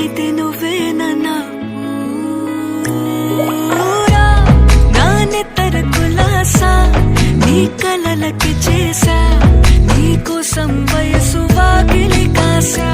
కానిది నువ్వేనన్నా పూరా నానెత్తర కులాసా నీ కలలకి చేసా నీకోసం వయసు వాకిలి కాసా